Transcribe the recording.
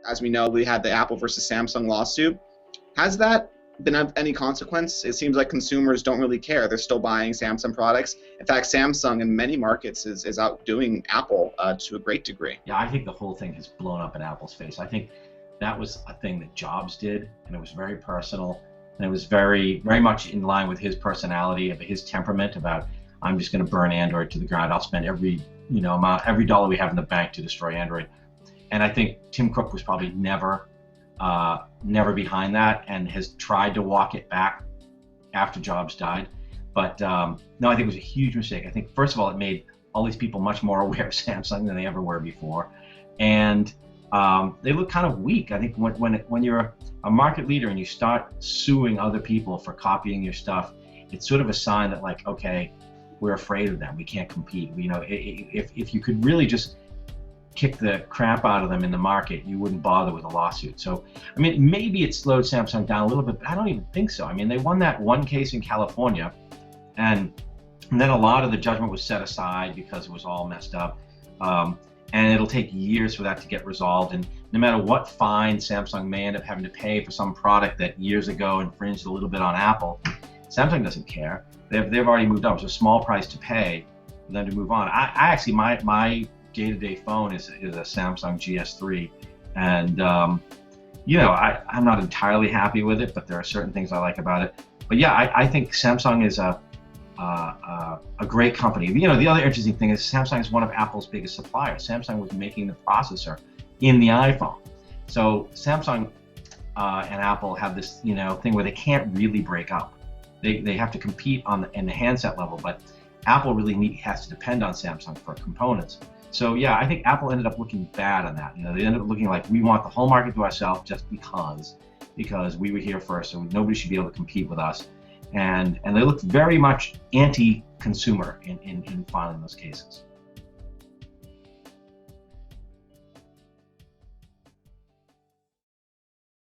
as we know, we had the Apple versus Samsung lawsuit. Has that been of any consequence? It seems like consumers don't really care. They're still buying Samsung products. In fact, Samsung in many markets is outdoing Apple to a great degree. Yeah, I think the whole thing has blown up in Apple's face. I think that was a thing that Jobs did, and it was very personal, and it was very much in line with his personality, of his temperament about, I'm just going to burn Android to the ground. I'll spend every dollar we have in the bank to destroy Android. And I think Tim Cook was probably never behind that, and has tried to walk it back after Jobs died. But no, I think it was a huge mistake. I think, first of all, it made all these people much more aware of Samsung than they ever were before, and they look kind of weak. I think when you're a market leader and you start suing other people for copying your stuff, it's sort of a sign that, like, okay, we're afraid of them. We can't compete. If you could really just kick the crap out of them in the market, you wouldn't bother with a lawsuit. So, I mean, maybe it slowed Samsung down a little bit, but I don't even think so. I mean, they won that one case in California, and then a lot of the judgment was set aside because it was all messed up. And it'll take years for that to get resolved. And no matter what fine Samsung may end up having to pay for some product that years ago infringed a little bit on Apple, Samsung doesn't care. They've already moved on. It's a small price to pay for them to move on. I actually, my day-to-day phone is a Samsung GS3, and I'm not entirely happy with it, but there are certain things I like about it. But yeah, I think Samsung is a great company. The other interesting thing is Samsung is one of Apple's biggest suppliers. Samsung was making the processor in the iPhone. So Samsung and Apple have this thing where they can't really break up. They have to compete in the handset level, but Apple really has to depend on Samsung for components. So yeah, I think Apple ended up looking bad on that. They ended up looking like, we want the whole market to ourselves just because we were here first, so nobody should be able to compete with us. And they looked very much anti-consumer in filing those cases.